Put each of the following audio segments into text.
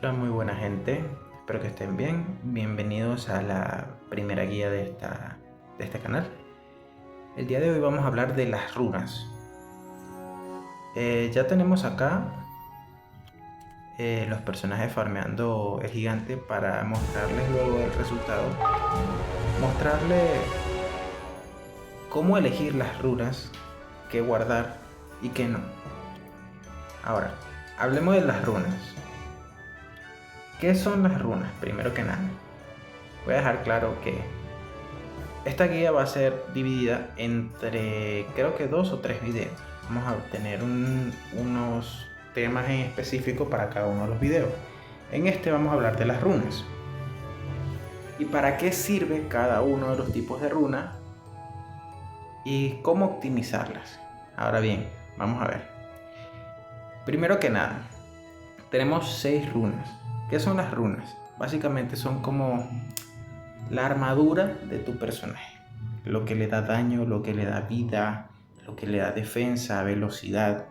Hola, muy buena gente, espero que estén bien. Bienvenidos a la primera guía de este canal. El día de hoy vamos a hablar de las runas. Ya tenemos acá los personajes farmeando el gigante para mostrarles luego el resultado. Mostrarles cómo elegir las runas, qué guardar y qué no. Ahora, hablemos de las runas. ¿Qué son las runas? Primero que nada, voy a dejar claro que esta guía va a ser dividida entre creo que 2 o 3 videos. Vamos a tener unos temas en específico para cada uno de los videos. En este vamos a hablar de las runas y para qué sirve cada uno de los tipos de runas y cómo optimizarlas. Ahora bien, vamos a ver. Primero que nada, tenemos 6 runas. ¿Qué son las runas? Básicamente son como la armadura de tu personaje, lo que le da daño, lo que le da vida, lo que le da defensa, velocidad,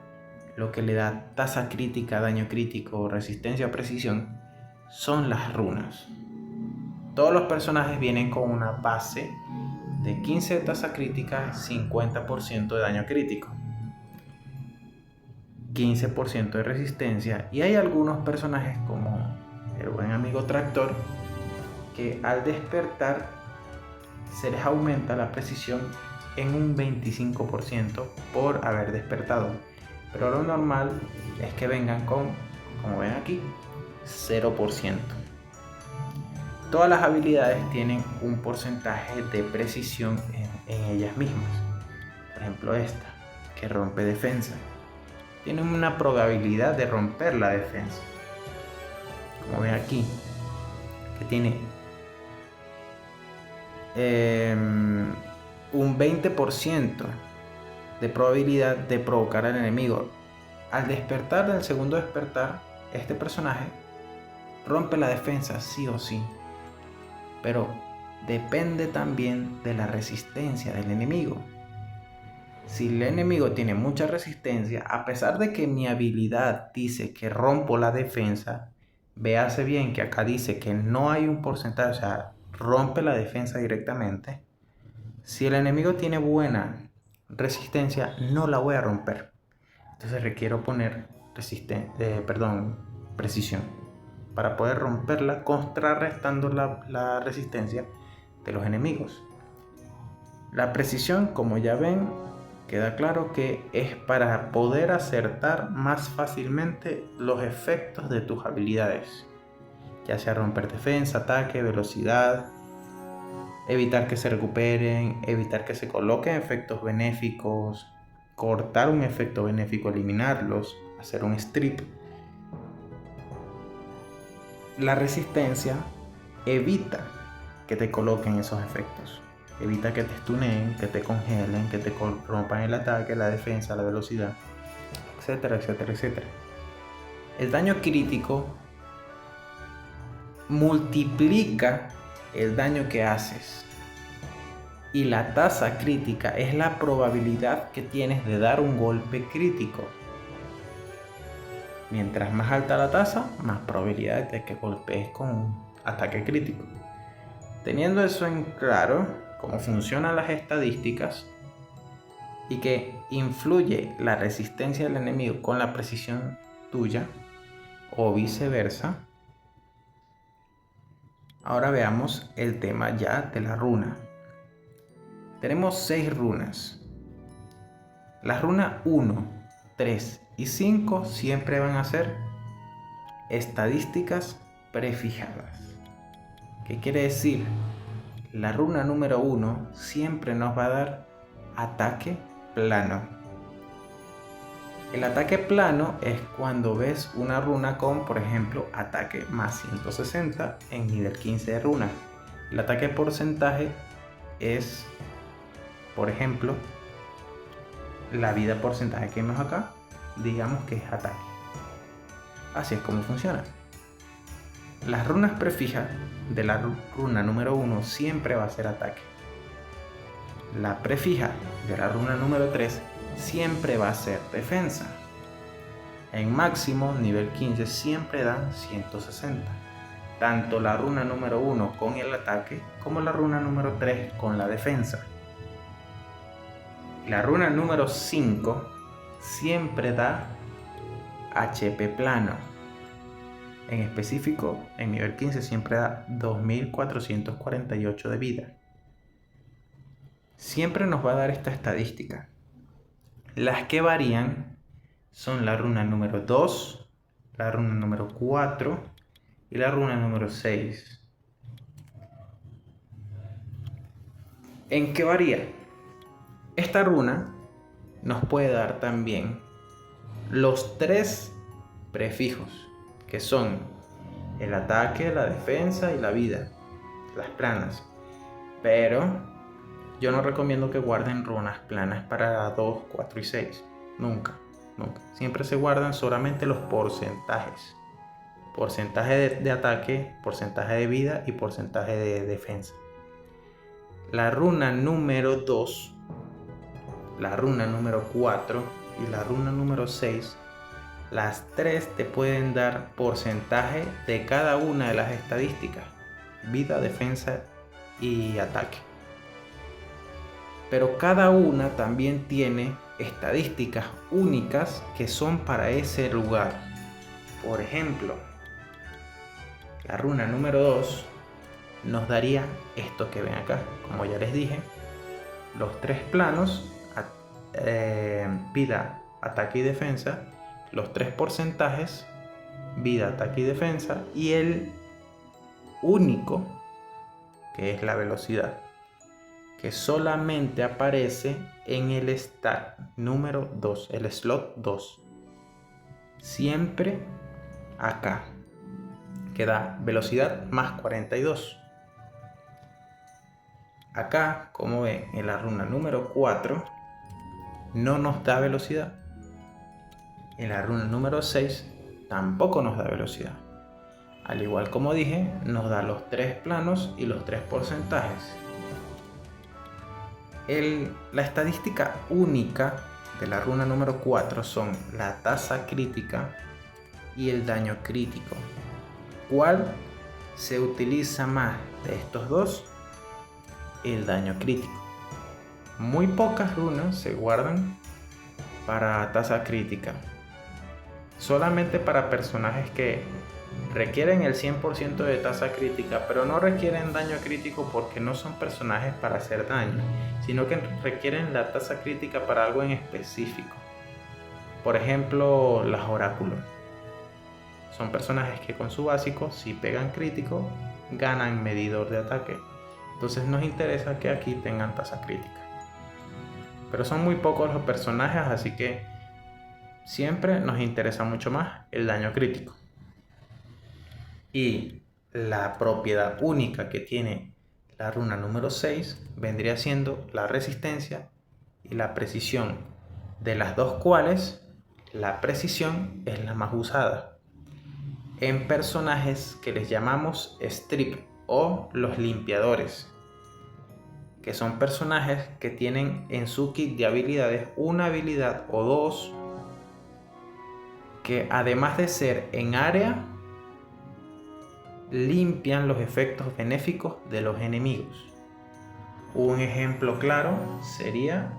lo que le da tasa crítica, daño crítico, resistencia o precisión, son las runas. Todos los personajes vienen con una base de 15 de tasa crítica, 50% de daño crítico, 15% de resistencia, y hay algunos personajes como el buen amigo Tractor que al despertar se les aumenta la precisión en un 25% por haber despertado, pero lo normal es que vengan con, como ven aquí, 0%. Todas las habilidades tienen un porcentaje de precisión en ellas mismas. Por ejemplo, esta que rompe defensa tiene una probabilidad de romper la defensa, como ven aquí, que tiene un 20% de probabilidad de provocar al enemigo. Al despertar del segundo despertar, este personaje rompe la defensa sí o sí, pero depende también de la resistencia del enemigo. Si el enemigo tiene mucha resistencia, a pesar de que mi habilidad dice que rompo la defensa, véase bien que acá dice que no hay un porcentaje, o sea, rompe la defensa directamente. Si el enemigo tiene buena resistencia, no la voy a romper. Entonces requiero poner precisión para poder romperla, contrarrestando la resistencia de los enemigos. La precisión, como ya ven, queda claro que es para poder acertar más fácilmente los efectos de tus habilidades, ya sea romper defensa, ataque, velocidad, evitar que se recuperen, evitar que se coloquen efectos benéficos, cortar un efecto benéfico, eliminarlos, hacer un strip. La resistencia evita que te coloquen esos efectos, evita que te stuneen, que te congelen, que te rompan el ataque, la defensa, la velocidad, etcétera, etcétera, etcétera. El daño crítico multiplica el daño que haces, y la tasa crítica es la probabilidad que tienes de dar un golpe crítico. Mientras más alta la tasa, más probabilidad de que golpees con un ataque crítico. Teniendo eso en claro, cómo funcionan las estadísticas y que influye la resistencia del enemigo con la precisión tuya o viceversa, ahora veamos el tema ya de la runa. Tenemos 6 runas. Las runas 1, 3 y 5 siempre van a ser estadísticas prefijadas. ¿Qué quiere decir? La runa número 1 siempre nos va a dar ataque plano. El ataque plano es cuando ves una runa con, por ejemplo, ataque más 160 en nivel 15 de runa. El ataque porcentaje es, por ejemplo, la vida porcentaje que vemos acá, digamos que es ataque. Así es como funciona. Las runas prefijas de la runa número 1 siempre va a ser ataque. La prefija de la runa número 3 siempre va a ser defensa. En máximo, nivel 15 siempre da 160. Tanto la runa número 1 con el ataque como la runa número 3 con la defensa. La runa número 5 siempre da HP plano. En específico, en nivel 15 siempre da 2448 de vida. Siempre nos va a dar esta estadística. Las que varían son la runa número 2, la runa número 4 y la runa número 6. ¿En qué varía? Esta runa nos puede dar también los 3 prefijos, que son el ataque, la defensa y la vida, las planas. Pero yo no recomiendo que guarden runas planas para 2, 4 y 6. Nunca. Siempre se guardan solamente los porcentajes. Porcentaje de ataque, porcentaje de vida y porcentaje de defensa. La runa número 2, la runa número 4 y la runa número 6, las 3 te pueden dar porcentaje de cada una de las estadísticas: vida, defensa y ataque. Pero cada una también tiene estadísticas únicas que son para ese lugar. Por ejemplo, la runa número 2 nos daría esto que ven acá. Como ya les dije, los 3 planos, vida, ataque y defensa, los 3 porcentajes, vida, ataque y defensa, y el único, que es la velocidad, que solamente aparece en el stack número 2, el slot 2. Siempre acá, que da velocidad más 42. Acá, como ven, en la runa número 4 no nos da velocidad. En la runa número 6 tampoco nos da velocidad. Al igual como dije, nos da los 3 planos y los 3 porcentajes. La estadística única de la runa número 4 son la tasa crítica y el daño crítico. ¿Cuál se utiliza más de estos dos? El daño crítico. Muy pocas runas se guardan para tasa crítica. Solamente para personajes que requieren el 100% de tasa crítica, pero no requieren daño crítico porque no son personajes para hacer daño, sino que requieren la tasa crítica para algo en específico. Por ejemplo, las oráculos. Son personajes que con su básico, si pegan crítico, ganan medidor de ataque. Entonces nos interesa que aquí tengan tasa crítica. Pero son muy pocos los personajes, así que siempre nos interesa mucho más el daño crítico. Y la propiedad única que tiene la runa número 6 vendría siendo la resistencia y la precisión, de las dos cuales la precisión es la más usada en personajes que les llamamos strip o los limpiadores, que son personajes que tienen en su kit de habilidades una habilidad o dos que, además de ser en área, limpian los efectos benéficos de los enemigos. Un ejemplo claro sería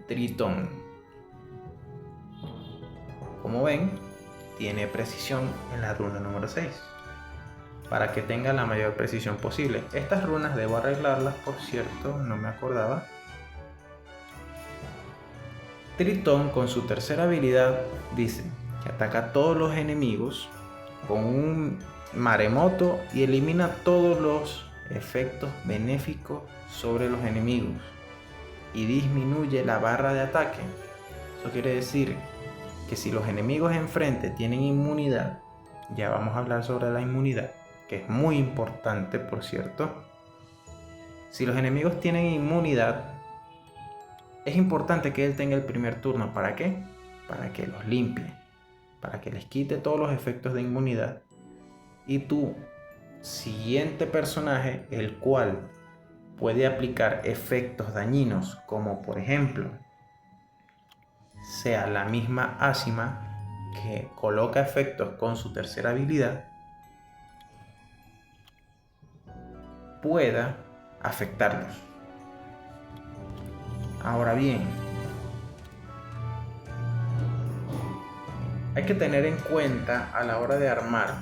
Tritón. Como ven, tiene precisión en la runa número 6 para que tenga la mayor precisión posible. Estas runas debo arreglarlas, por cierto, no me acordaba. Tritón, con su tercera habilidad, dice que ataca a todos los enemigos con un maremoto y elimina todos los efectos benéficos sobre los enemigos y disminuye la barra de ataque. Eso quiere decir que si los enemigos enfrente tienen inmunidad, ya vamos a hablar sobre la inmunidad, que es muy importante, por cierto. Si los enemigos tienen inmunidad, es importante que él tenga el primer turno. ¿Para qué? Para que los limpie, para que les quite todos los efectos de inmunidad. Y tu siguiente personaje, el cual puede aplicar efectos dañinos, como por ejemplo sea la misma Ázima que coloca efectos con su tercera habilidad, pueda afectarlos. Ahora bien, hay que tener en cuenta a la hora de armar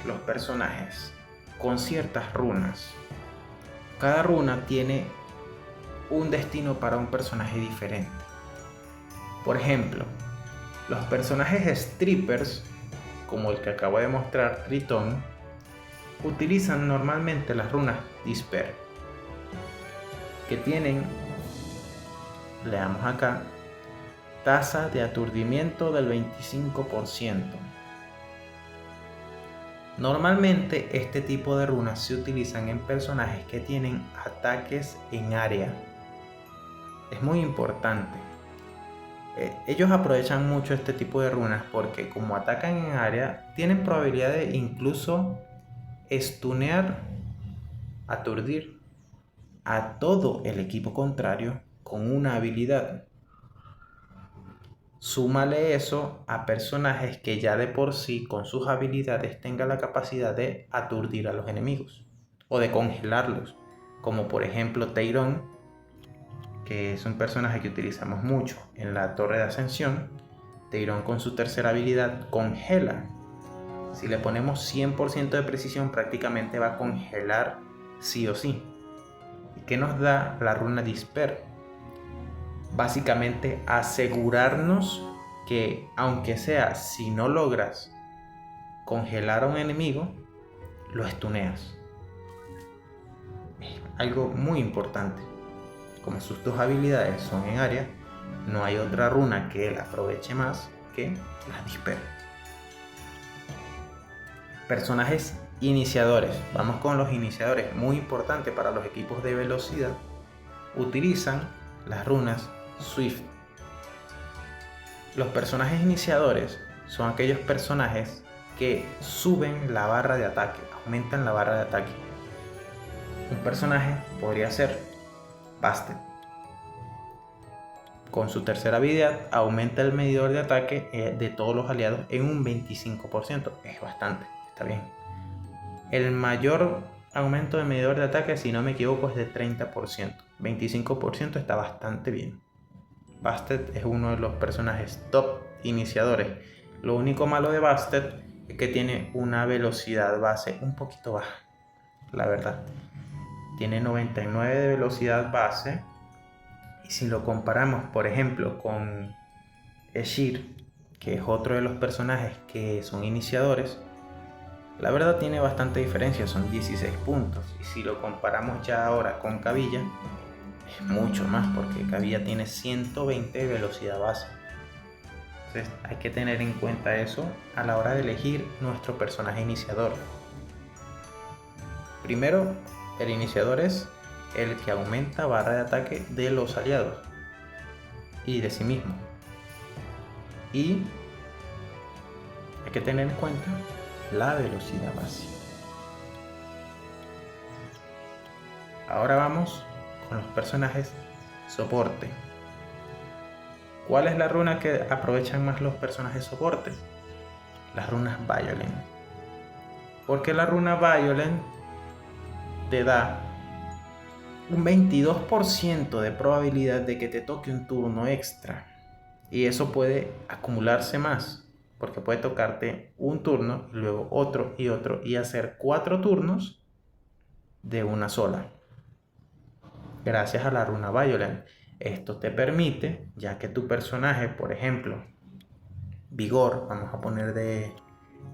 los personajes con ciertas runas. Cada runa tiene un destino para un personaje diferente. Por ejemplo, los personajes strippers, como el que acabo de mostrar, Tritón, utilizan normalmente las runas Disper, que tienen, leamos acá, tasa de aturdimiento del 25%. Normalmente este tipo de runas se utilizan en personajes que tienen ataques en área. Es muy importante. Ellos aprovechan mucho este tipo de runas porque como atacan en área, tienen probabilidad de incluso stunear, aturdir a todo el equipo contrario con una habilidad. Súmale eso a personajes que ya de por sí con sus habilidades tengan la capacidad de aturdir a los enemigos o de congelarlos, como por ejemplo Teiron, que es un personaje que utilizamos mucho en la Torre de Ascensión. Teiron con su tercera habilidad congela. Si le ponemos 100% de precisión, prácticamente va a congelar sí o sí. ¿Y qué nos da la runa Disper? Básicamente asegurarnos que, aunque sea si no logras congelar a un enemigo, lo stuneas. Es algo muy importante. Como sus dos habilidades son en área, no hay otra runa que él aproveche más que la Disper. Personajes iniciadores. Vamos con los iniciadores. Muy importante para los equipos de velocidad. Utilizan las runas Swift. Los personajes iniciadores son aquellos personajes que suben la barra de ataque, aumentan la barra de ataque. Un personaje podría ser Bastet. Con su tercera habilidad aumenta el medidor de ataque de todos los aliados en un 25%. Es bastante, está bien. El mayor aumento de medidor de ataque, si no me equivoco, es de 30%. 25% está bastante bien. Bastet es uno de los personajes top iniciadores. Lo único malo de Bastet es que tiene una velocidad base un poquito baja, la verdad. Tiene 99 de velocidad base. Y si lo comparamos, por ejemplo, con Eshir, que es otro de los personajes que son iniciadores, la verdad tiene bastante diferencia, son 16 puntos. Y si lo comparamos ya ahora con Cabilla, es mucho más, porque Cabilla tiene 120 de velocidad base. Entonces hay que tener en cuenta eso a la hora de elegir nuestro personaje iniciador. Primero, el iniciador es el que aumenta barra de ataque de los aliados y de sí mismo. Y hay que tener en cuenta la velocidad base. Ahora vamos con los personajes soporte. ¿Cuál es la runa que aprovechan más los personajes soporte? Las runas Violent. Porque la runa Violent te da un 22% de probabilidad de que te toque un turno extra. Y eso puede acumularse más, porque puede tocarte un turno, y luego otro y otro, y hacer 4 turnos de una sola. Gracias a la runa Violent. Esto te permite, ya que tu personaje, por ejemplo, Vigor, vamos a poner de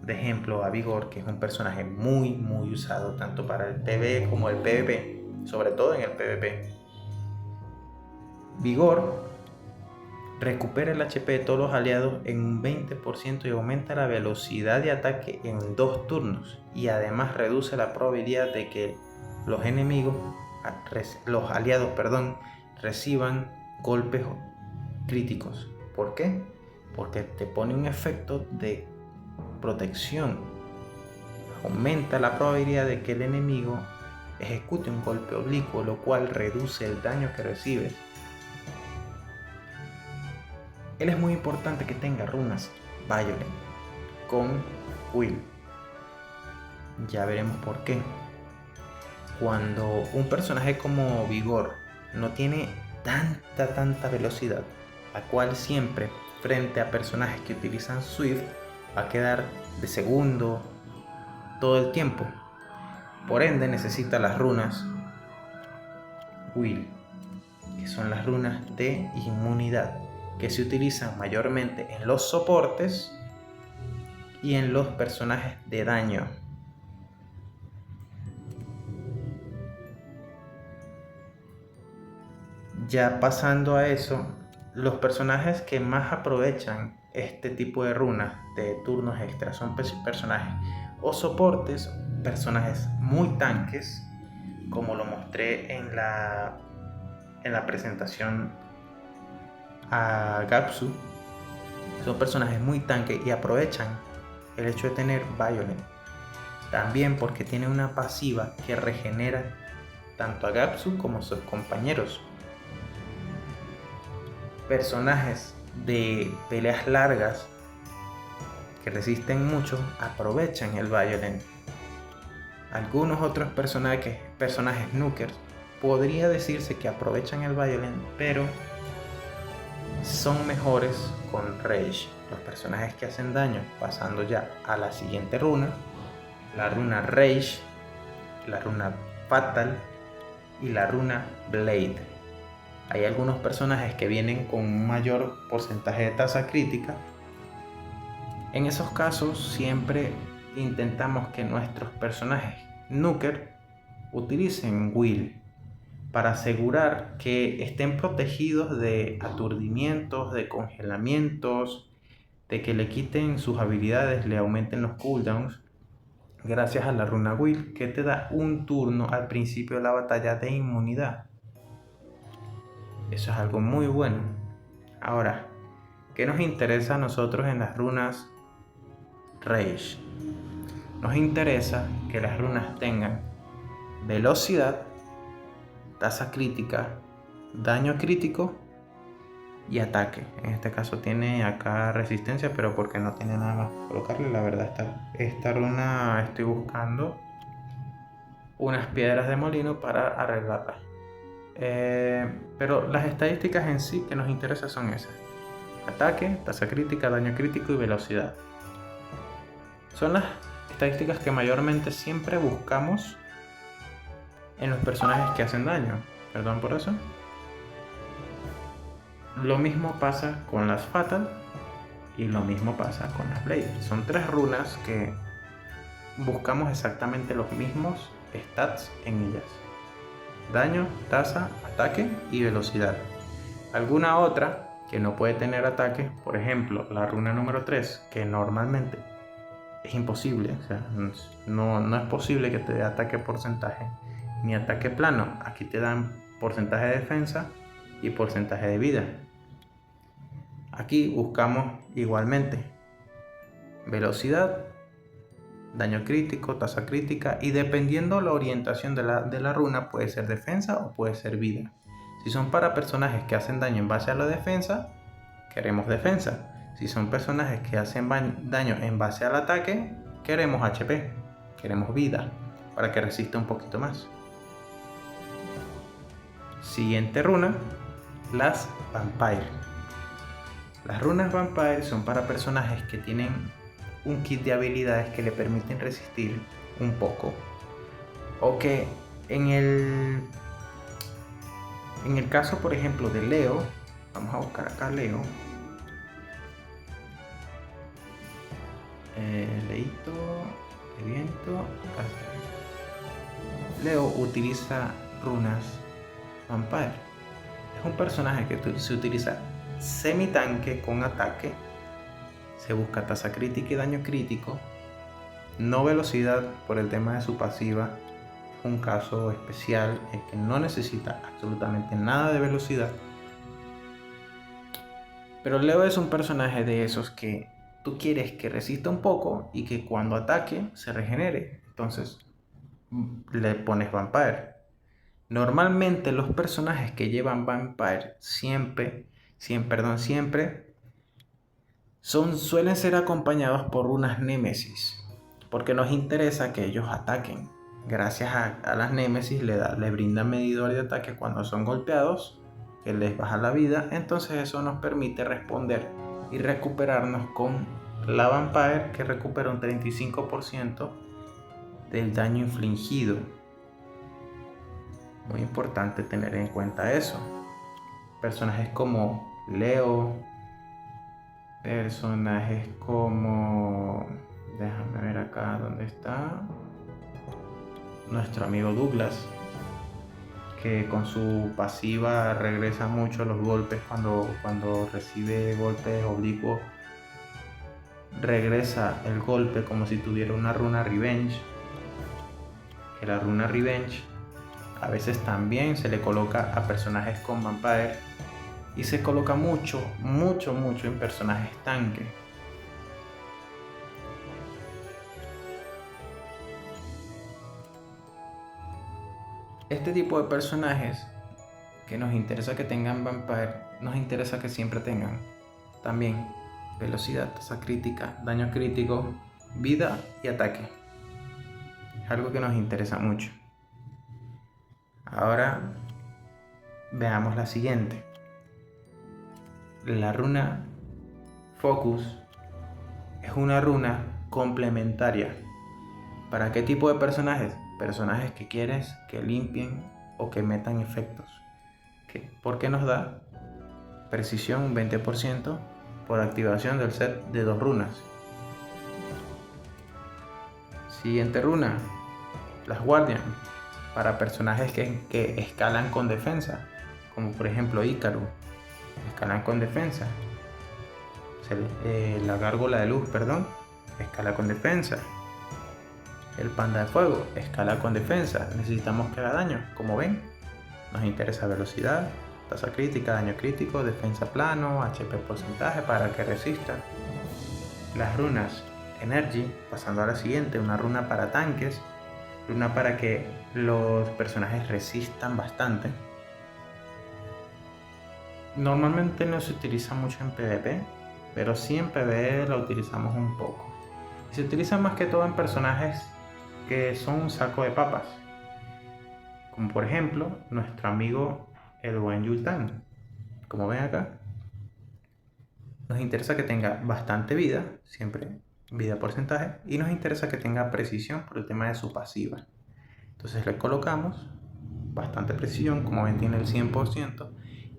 ejemplo a Vigor, que es un personaje muy usado tanto para el PvE como el PvP, sobre todo en el PvP. Vigor recupera el HP de todos los aliados en un 20% y aumenta la velocidad de ataque en 2 turnos, y además reduce la probabilidad de que los aliados reciban golpes críticos. ¿Por qué? Porque te pone un efecto de protección. Aumenta la probabilidad de que el enemigo ejecute un golpe oblicuo, lo cual reduce el daño que recibes. Él es muy importante que tenga runas Violent con Will. Ya veremos por qué. Cuando un personaje como Vigor no tiene tanta velocidad, la cual siempre frente a personajes que utilizan Swift va a quedar de segundo todo el tiempo. Por ende necesita las runas Will, que son las runas de inmunidad, que se utilizan mayormente en los soportes y en los personajes de daño. Ya pasando a eso, los personajes que más aprovechan este tipo de runas de turnos extra son personajes o soportes, personajes muy tanques, como lo mostré en la presentación a Gapsu. Son personajes muy tanques y aprovechan el hecho de tener Violent. También porque tiene una pasiva que regenera tanto a Gapsu como a sus compañeros. Personajes de peleas largas que resisten mucho aprovechan el Violent. Algunos otros personajes Nukers podría decirse que aprovechan el Violent, pero son mejores con Rage. Los personajes que hacen daño, pasando ya a la siguiente runa, la runa Rage, la runa Fatal y la runa Blade. Hay algunos personajes que vienen con un mayor porcentaje de tasa crítica. En esos casos siempre intentamos que nuestros personajes Nuker utilicen Will para asegurar que estén protegidos de aturdimientos, de congelamientos, de que le quiten sus habilidades, le aumenten los cooldowns, gracias a la runa Will, que te da un turno al principio de la batalla de inmunidad. Eso es algo muy bueno. Ahora, ¿qué nos interesa a nosotros en las runas Rage? Nos interesa que las runas tengan velocidad, tasa crítica, daño crítico y ataque. En este caso tiene acá resistencia, pero porque no tiene nada más que colocarle. La verdad, esta runa estoy buscando unas piedras de molino para arreglarla. Pero las estadísticas en sí que nos interesan son esas: ataque, tasa crítica, daño crítico y velocidad. Son las estadísticas que mayormente siempre buscamos en los personajes que hacen daño. Perdón por eso. Lo mismo pasa con las Fatal y lo mismo pasa con las Blade. Son tres runas que buscamos exactamente los mismos stats en ellas: daño, tasa, ataque y velocidad. Alguna otra que no puede tener ataque, por ejemplo la runa número 3, que normalmente es imposible, o sea, no es posible que te dé ataque porcentaje ni ataque plano. Aquí te dan porcentaje de defensa y porcentaje de vida. Aquí buscamos igualmente velocidad, daño crítico, tasa crítica, y dependiendo la orientación de la runa puede ser defensa o puede ser vida. Si son para personajes que hacen daño en base a la defensa, queremos defensa. Si son personajes que hacen daño en base al ataque, queremos HP, queremos vida, para que resista un poquito más. Siguiente runa, las Vampire. Las runas Vampire son para personajes que tienen un kit de habilidades que le permiten resistir un poco, o que en el caso, por ejemplo, de Leo, vamos a buscar acá Leo. Leito, de viento. Leo utiliza runas Vampire. Es un personaje que se utiliza semi-tanque con ataque. Se busca tasa crítica y daño crítico. No velocidad por el tema de su pasiva. Es un caso especial en que no necesita absolutamente nada de velocidad. Pero Leo es un personaje de esos que tú quieres que resista un poco y que cuando ataque se regenere. Entonces, le pones Vampire. Normalmente los personajes que llevan Vampire siempre suelen ser acompañados por unas Némesis, porque nos interesa que ellos ataquen. Gracias a las Némesis le brindan medidor de ataque cuando son golpeados, que les baja la vida, entonces eso nos permite responder y recuperarnos con la Vampire, que recupera un 35% del daño infligido. Muy importante tener en cuenta eso. Personajes como Leo, personajes como... déjame ver acá dónde está. Nuestro amigo Douglas, que con su pasiva regresa mucho los golpes cuando recibe golpes oblicuos. Regresa el golpe como si tuviera una runa Revenge. Que la runa Revenge a veces también se le coloca a personajes con Vampire. Y se coloca mucho en personajes tanque. Este tipo de personajes que nos interesa que tengan Vampire, nos interesa que siempre tengan también velocidad, tasa crítica, daño crítico, vida y ataque. Es algo que nos interesa mucho. Ahora veamos la siguiente. La runa Focus es una runa complementaria. ¿Para qué tipo de personajes? Personajes que quieres que limpien o que metan efectos. Porque nos da precisión un 20% por activación del set de 2 runas. Siguiente runa, las Guardian, para personajes que escalan con defensa, como por ejemplo Ícaro, escalan con defensa. La gárgola de luz, escala con defensa. El panda de fuego escala con defensa. Necesitamos que haga daño. Como ven, nos interesa velocidad, tasa crítica, daño crítico, defensa plano, HP porcentaje para que resista. Las runas Energy, pasando a la siguiente, una runa para tanques, runa para que los personajes resistan bastante. Normalmente no se utiliza mucho en PvP, pero sí en PvE la utilizamos un poco. Y se utiliza más que todo en personajes que son un saco de papas, como por ejemplo nuestro amigo el buen Yul'Tan. Como ven acá, nos interesa que tenga bastante vida, siempre vida porcentaje, y nos interesa que tenga precisión por el tema de su pasiva. Entonces le colocamos bastante precisión, como ven tiene el 100%,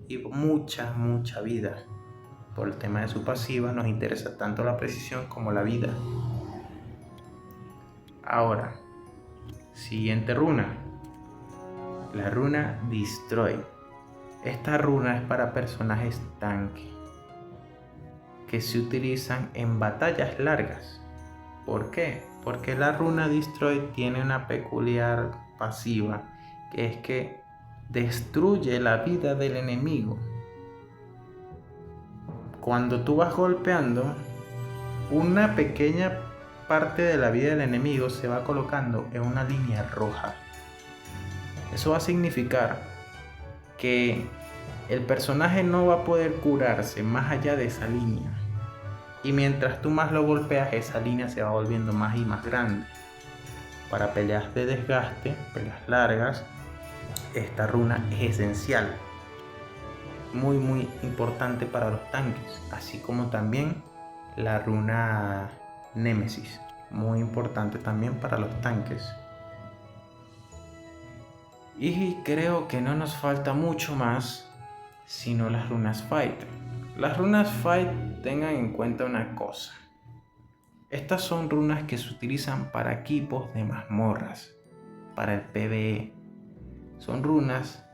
y mucha vida. Por el tema de su pasiva nos interesa tanto la precisión como la vida. Ahora, siguiente runa, la runa Destroy. Esta runa es para personajes tanque que se utilizan en batallas largas. ¿Por qué? Porque la runa Destroy tiene una peculiar pasiva, que es que destruye la vida del enemigo. Cuando tú vas golpeando, una pequeña parte de la vida del enemigo se va colocando en una línea roja. Eso va a significar que el personaje no va a poder curarse más allá de esa línea. Y mientras tú más lo golpeas, esa línea se va volviendo más y más grande. Para peleas de desgaste, peleas largas, esta runa es esencial. Muy importante para los tanques. Así como también la runa Némesis. Muy importante también para los tanques. Y creo que no nos falta mucho más, sino las runas Fight. Las runas Fight, tengan en cuenta una cosa. Estas son runas que se utilizan para equipos de mazmorras, para el PvE. Son runas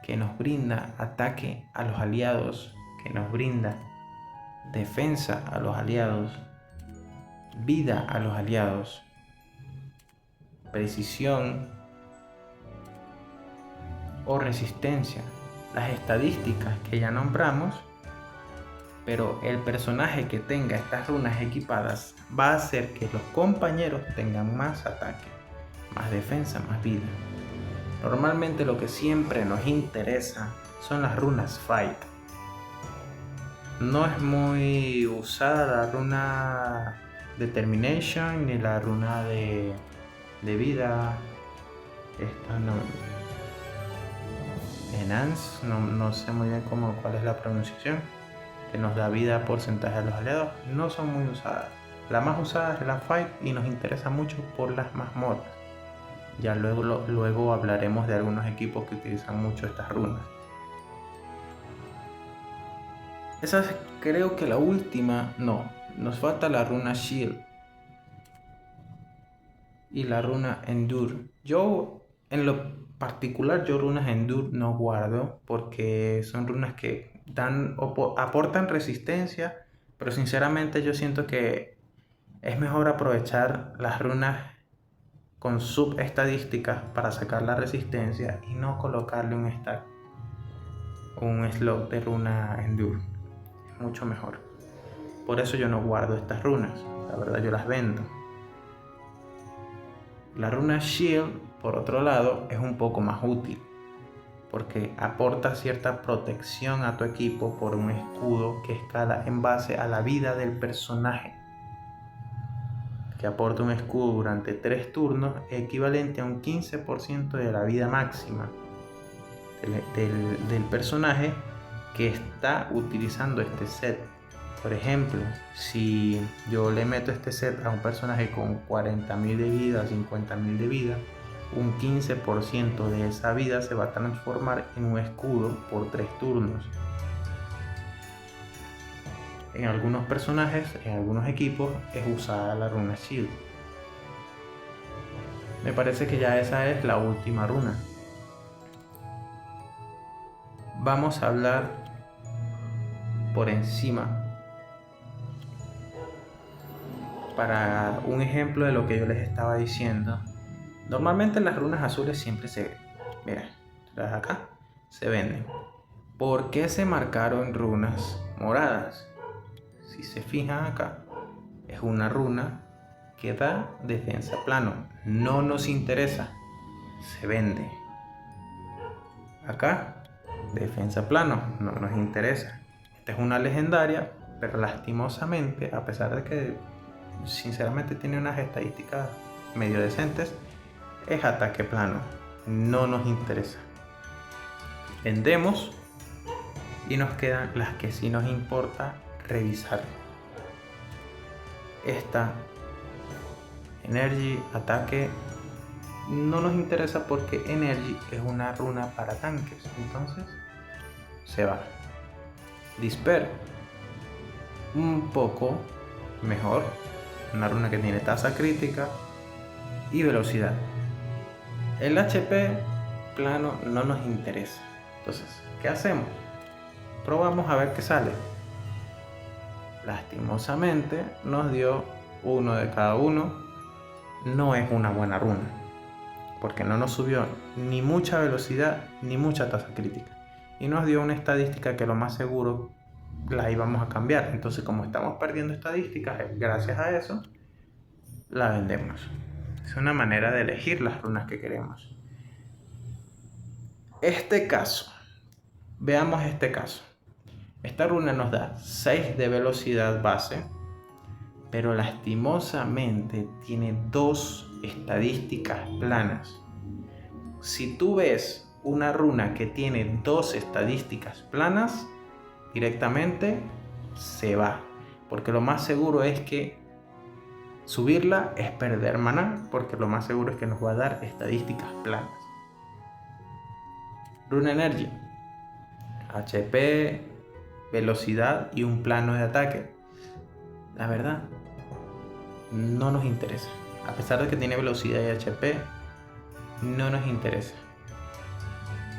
que nos brinda ataque a los aliados, que nos brinda defensa a los aliados, vida a los aliados, precisión o resistencia. Las estadísticas que ya nombramos, pero el personaje que tenga estas runas equipadas va a hacer que los compañeros tengan más ataque. más defensa, más vida. Normalmente lo que siempre nos interesa son las runas Fight. No es muy usada la runa Determination ni la runa de vida. Esta no. Enhance, no sé muy bien cuál es la pronunciación. Que nos da vida porcentaje a los aliados. No son muy usadas. La más usada es la Fight y nos interesa mucho por las mazmorras. Ya luego hablaremos de algunos equipos que utilizan mucho estas runas. Esa es, creo que la última. No, nos falta la runa Shield y la runa Endure. Yo, en lo particular, runas Endure no guardo porque son runas que aportan resistencia, pero sinceramente yo siento que es mejor aprovechar las runas con subestadísticas para sacar la resistencia y no colocarle un slot de runa Endure. Es mucho mejor. Por eso yo no guardo estas runas, la verdad yo las vendo. La runa Shield, por otro lado, es un poco más útil porque aporta cierta protección a tu equipo por un escudo que escala en base a la vida del personaje, que aporta un escudo durante 3 turnos equivalente a un 15% de la vida máxima del personaje que está utilizando este set. Por ejemplo, si yo le meto este set a un personaje con 40.000 de vida, 50.000 de vida, un 15% de esa vida se va a transformar en un escudo por 3 turnos. En algunos personajes, en algunos equipos, es usada la runa Shield. Me parece que ya esa es la última runa. Vamos a hablar por encima para un ejemplo de lo que yo les estaba diciendo. Normalmente las runas azules siempre las acá se venden. ¿Por qué se marcaron runas moradas? Si se fijan acá, es una runa que da defensa plano. No nos interesa, se vende. Acá, defensa plano, no nos interesa. Esta es una legendaria, pero lastimosamente, a pesar de que sinceramente tiene unas estadísticas medio decentes, es ataque plano, no nos interesa. Vendemos y nos quedan las que sí nos importa revisar. Esta Energy, ataque, no nos interesa porque Energy es una runa para tanques, entonces se va. Disper, un poco mejor, una runa que tiene tasa crítica y velocidad. El HP plano no nos interesa, entonces ¿qué hacemos? Probamos a ver qué sale. Lastimosamente nos dio uno de cada uno. No es una buena runa porque no nos subió ni mucha velocidad ni mucha tasa crítica y nos dio una estadística que lo más seguro la íbamos a cambiar. Entonces, como estamos perdiendo estadísticas, gracias a eso la vendemos. Es una manera de elegir las runas que queremos. Veamos este caso. Esta runa nos da 6 de velocidad base, pero lastimosamente tiene 2 estadísticas planas. Si tú ves una runa que tiene 2 estadísticas planas, directamente se va, porque lo más seguro es que subirla es perder maná, porque lo más seguro es que nos va a dar estadísticas planas. Runa Energy, HP, velocidad y un plano de ataque. La verdad, no nos interesa. A pesar de que tiene velocidad y HP, no nos interesa.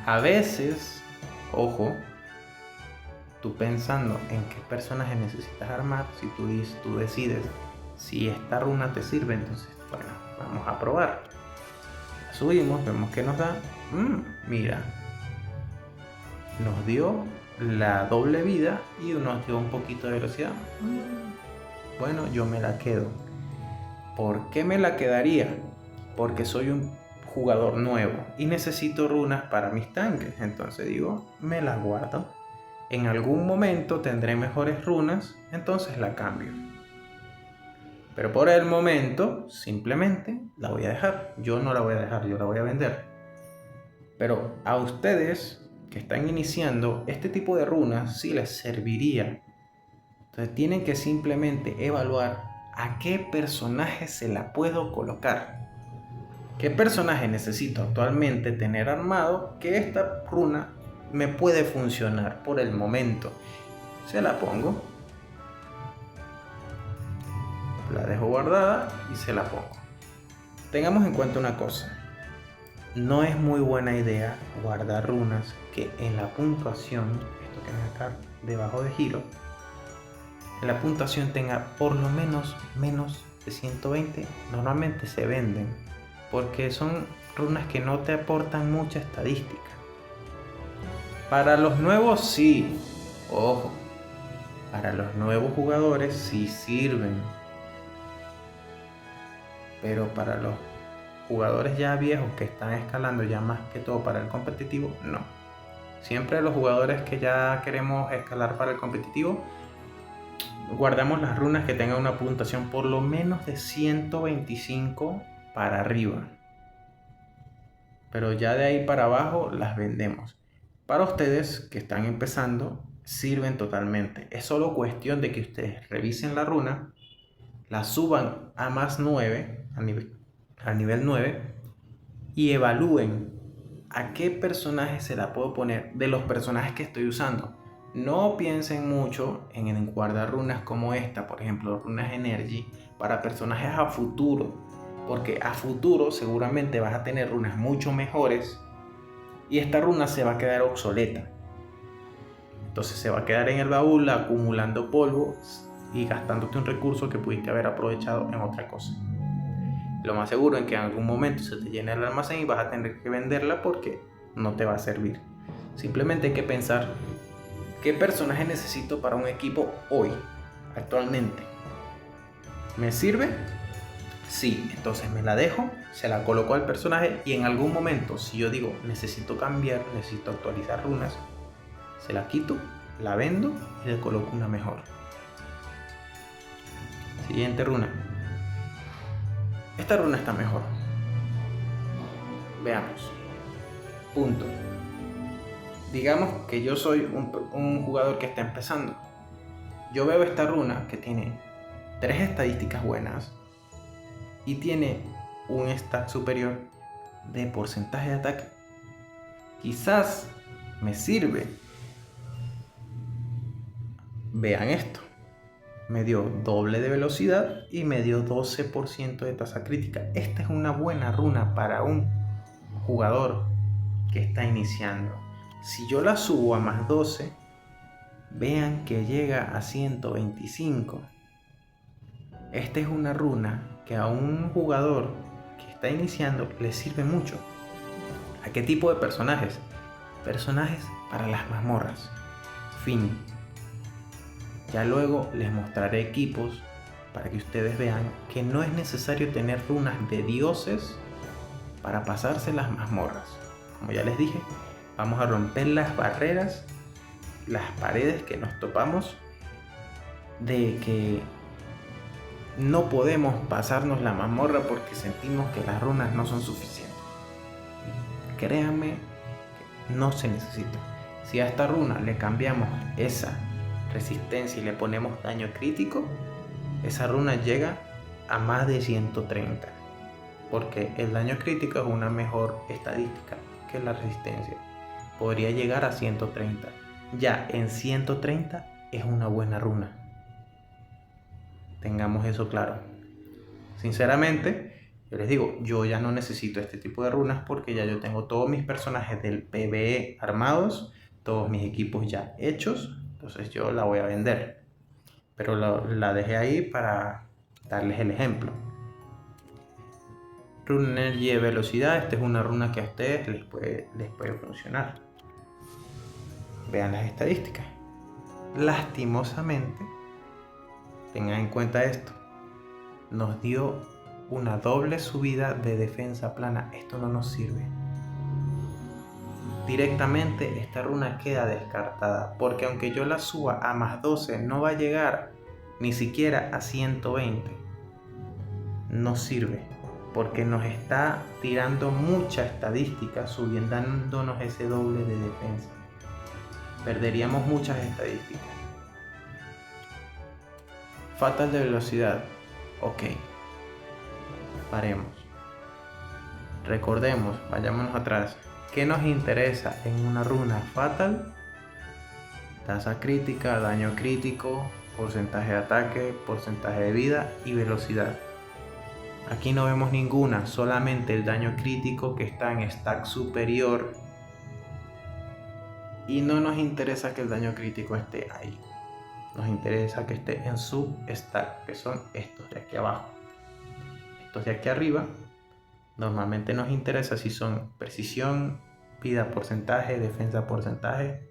A veces, ojo, tú pensando en qué personaje necesitas armar, si tú decides si esta runa te sirve, entonces, bueno, vamos a probar. La subimos, vemos que nos da. Mira, nos dio la doble vida y nos dio un poquito de velocidad. Bueno, yo me la quedo. ¿Por qué me la quedaría? porque soy un jugador nuevo y necesito runas para mis tanques. Entonces digo, me las guardo. En algún momento tendré mejores runas, entonces la cambio. Pero por el momento, simplemente la voy a dejar. Yo no la voy a dejar, yo la voy a vender. Pero a ustedes que están iniciando, este tipo de runas sí les serviría. Entonces tienen que simplemente evaluar a qué personaje se la puedo colocar. ¿Qué personaje necesito actualmente tener armado que esta runa me puede funcionar por el momento? Se la pongo, la dejo guardada y se la pongo. Tengamos en cuenta una cosa. No es muy buena idea guardar runas que en la puntuación, esto que ven acá debajo de giro, en la puntuación tenga por lo menos de 120. Normalmente se venden porque son runas que no te aportan mucha estadística. Para los nuevos sí, ojo, para los nuevos jugadores sí sirven, pero para los jugadores ya viejos que están escalando, ya más que todo para el competitivo, no. Siempre los jugadores que ya queremos escalar para el competitivo, guardamos las runas que tengan una puntuación por lo menos de 125 para arriba. Pero ya de ahí para abajo las vendemos. Para ustedes que están empezando, sirven totalmente. Es solo cuestión de que ustedes revisen la runa, la suban a más 9, a nivel 9, y evalúen a qué personaje se la puedo poner de los personajes que estoy usando. No piensen mucho en guardar runas como esta, por ejemplo, runas Energy, para personajes a futuro, porque a futuro seguramente vas a tener runas mucho mejores y esta runa se va a quedar obsoleta. Entonces se va a quedar en el baúl acumulando polvo y gastándote un recurso que pudiste haber aprovechado en otra cosa. Lo más seguro es que en algún momento se te llene el almacén y vas a tener que venderla porque no te va a servir. Simplemente hay que pensar qué personaje necesito para un equipo hoy, actualmente. ¿Me sirve? Sí, entonces me la dejo, se la coloco al personaje y en algún momento, si yo digo necesito cambiar, necesito actualizar runas, se la quito, la vendo y le coloco una mejor. Siguiente runa. Esta runa está mejor. Veamos. Punto. Digamos que yo soy un jugador que está empezando. Yo veo esta runa que tiene 3 estadísticas buenas y tiene un stack superior de porcentaje de ataque. Quizás me sirve. Vean esto. Me dio doble de velocidad y me dio 12% de tasa crítica. Esta es una buena runa para un jugador que está iniciando. Si yo la subo a más 12, vean que llega a 125. Esta es una runa que a un jugador que está iniciando le sirve mucho. ¿A qué tipo de personajes? Personajes para las mazmorras. Fin. Ya luego les mostraré equipos para que ustedes vean que no es necesario tener runas de dioses para pasarse las mazmorras. Como ya les dije, vamos a romper las barreras, las paredes que nos topamos de que no podemos pasarnos la mazmorra porque sentimos que las runas no son suficientes. Créanme, no se necesita. Si a esta runa le cambiamos esa resistencia y le ponemos daño crítico, esa runa llega a más de 130, porque el daño crítico es una mejor estadística que la resistencia. Podría llegar a 130. Ya en 130 es una buena runa. Tengamos eso claro. Sinceramente, yo les digo, yo ya no necesito este tipo de runas porque ya yo tengo todos mis personajes del PvE armados, todos mis equipos ya hechos. Entonces yo la voy a vender, pero la dejé ahí para darles el ejemplo. Runa Energy de velocidad. Esta es una runa que a ustedes les puede funcionar. Vean las estadísticas. Lastimosamente, tengan en cuenta esto, nos dio una doble subida de defensa plana. Esto no nos sirve. Directamente esta runa queda descartada, porque aunque yo la suba a más 12 no va a llegar ni siquiera a 120. No sirve, porque nos está tirando mucha estadística dándonos ese doble de defensa. Perderíamos muchas estadísticas. Fatal de velocidad. Ok. Paremos. Recordemos, vayámonos atrás. ¿Qué nos interesa en una runa fatal? Tasa crítica, daño crítico, porcentaje de ataque, porcentaje de vida y velocidad. Aquí no vemos ninguna, solamente el daño crítico que está en stack superior. Y no nos interesa que el daño crítico esté ahí. Nos interesa que esté en su stack, que son estos de aquí abajo. Estos de aquí arriba, normalmente nos interesa si son precisión, vida porcentaje, defensa porcentaje,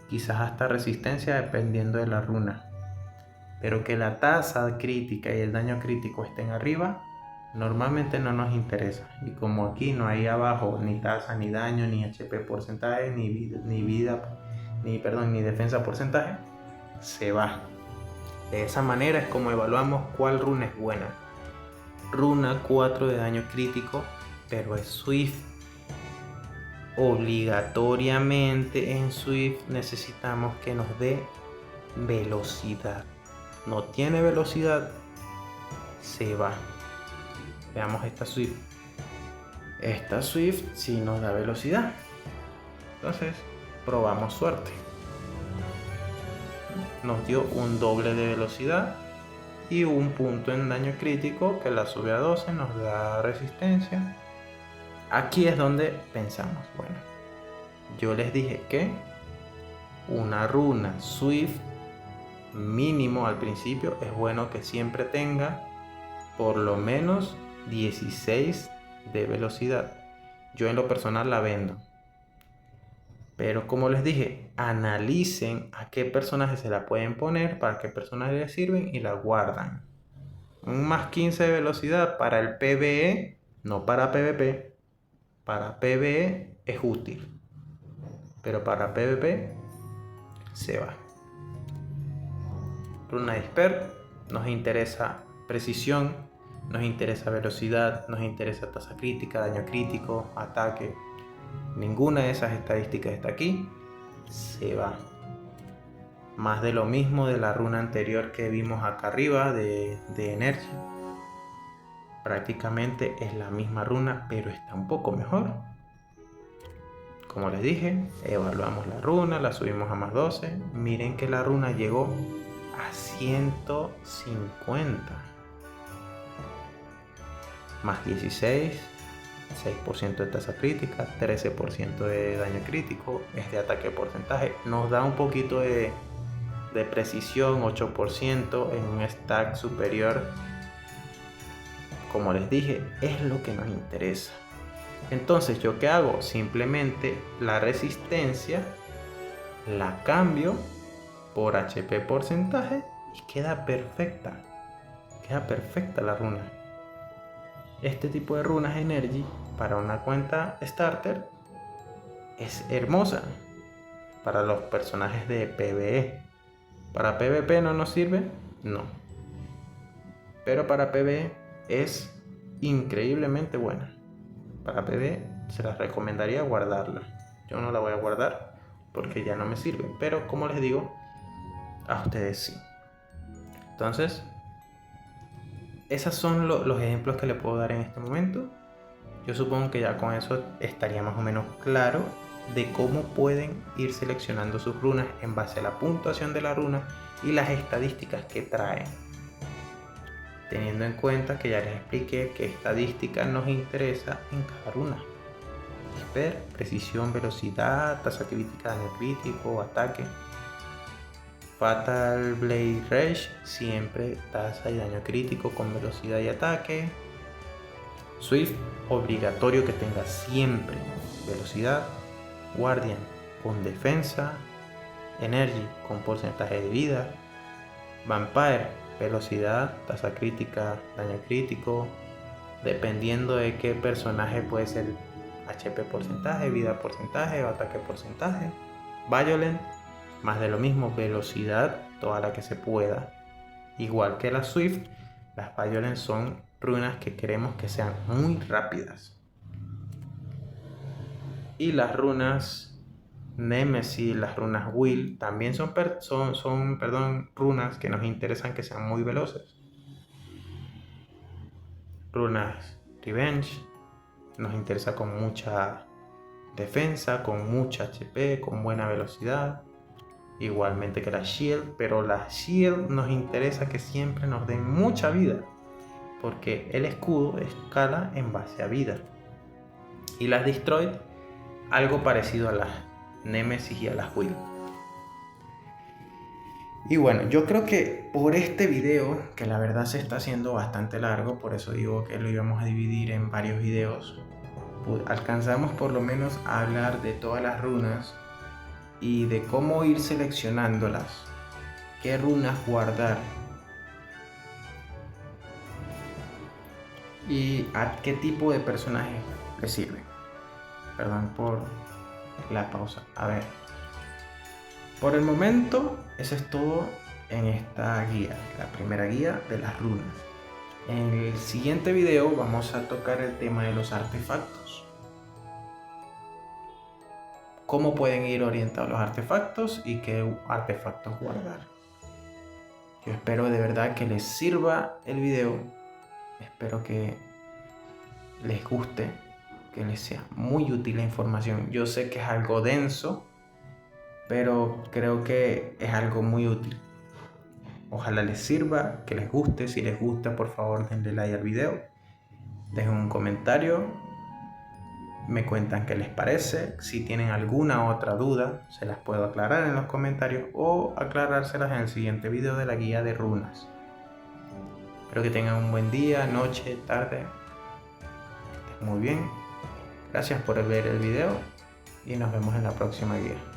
quizás hasta resistencia dependiendo de la runa. Pero que la tasa crítica y el daño crítico estén arriba, normalmente no nos interesa. Y como aquí no hay abajo ni tasa, ni daño, ni HP porcentaje, ni defensa porcentaje, se va. De esa manera es como evaluamos cuál runa es buena. Runa 4 de daño crítico, pero es Swift. Obligatoriamente en Swift necesitamos que nos dé velocidad. No tiene velocidad, se va. Veamos esta Swift. Esta Swift sí nos da velocidad. Entonces, probamos suerte. Nos dio un doble de velocidad y un punto en daño crítico que la sube a 12, nos da resistencia. Aquí es donde pensamos, bueno, yo les dije que una runa Swift mínimo al principio es bueno que siempre tenga por lo menos 16 de velocidad. Yo en lo personal la vendo, pero como les dije, analicen a qué personajes se la pueden poner, para qué personajes les sirven y la guardan. Un más 15 de velocidad para el PvE, no para PvP. Para PvE es útil, pero para PvP se va. Runa Disper nos interesa precisión, nos interesa velocidad, nos interesa tasa crítica, daño crítico, ataque. Ninguna de esas estadísticas está aquí, se va. Más de lo mismo de la runa anterior que vimos acá arriba de Energy. Prácticamente es la misma runa, pero está un poco mejor. Como les dije, evaluamos la runa, la subimos a más 12. Miren que la runa llegó a 150. Más 16, 6% de tasa crítica, 13% de daño crítico, es de ataque porcentaje. Nos da un poquito de precisión, 8% en un stack superior. Como les dije, es lo que nos interesa. Entonces, ¿yo qué hago? Simplemente la resistencia la cambio por HP porcentaje y queda perfecta. Queda perfecta la runa. Este tipo de runas Energy para una cuenta starter es hermosa para los personajes de PvE. Para PvP no nos sirve, no. Pero para PvE es increíblemente buena. Para PvE se las recomendaría guardarla. Yo no la voy a guardar porque ya no me sirve, pero como les digo, a ustedes sí. Entonces, esos son los ejemplos que le puedo dar en este momento. Yo supongo que ya con eso estaría más o menos claro de cómo pueden ir seleccionando sus runas en base a la puntuación de la runa y las estadísticas que traen. Teniendo en cuenta que ya les expliqué qué estadística nos interesa en cada runa. Disper, precisión, velocidad, tasa crítica, daño crítico, ataque. Fatal Blade Rage, siempre tasa y daño crítico con velocidad y ataque. Swift, obligatorio que tenga siempre velocidad. Guardian con defensa. Energy con porcentaje de vida. Vampire velocidad, tasa crítica, daño crítico, dependiendo de qué personaje puede ser HP porcentaje, vida porcentaje o ataque porcentaje. Violent, más de lo mismo, velocidad, toda la que se pueda. Igual que la Swift, las Violent son runas que queremos que sean muy rápidas. Y las runas Nemesis, las runas Will, también son runas que nos interesan que sean muy veloces. Runas Revenge nos interesa con mucha defensa, con mucha HP, con buena velocidad. Igualmente que la Shield, pero la Shield nos interesa que siempre nos den mucha vida, porque el escudo escala en base a vida. Y las Destroyed, algo parecido a las Nemesis y a las Will. Y bueno, yo creo que por este video, que la verdad se está haciendo bastante largo, por eso digo que lo íbamos a dividir en varios videos, alcanzamos por lo menos a hablar de todas las runas y de cómo ir seleccionándolas, qué runas guardar y a qué tipo de personaje le sirve. Perdón por la pausa. A ver, por el momento eso es todo en esta guía, la primera guía de las runas. En el siguiente video vamos a tocar el tema de los artefactos, cómo pueden ir orientados los artefactos y qué artefactos guardar. Yo espero de verdad que les sirva el video, espero que les guste, que les sea muy útil la información. Yo sé que es algo denso, pero creo que es algo muy útil. Ojalá les sirva, que les guste. Si les gusta, por favor denle like al video, dejen un comentario, me cuentan qué les parece. Si tienen alguna otra duda, se las puedo aclarar en los comentarios o aclarárselas en el siguiente video de la guía de runas. Espero que tengan un buen día, noche, tarde. Que estén muy bien. Gracias por ver el video y nos vemos en la próxima guía.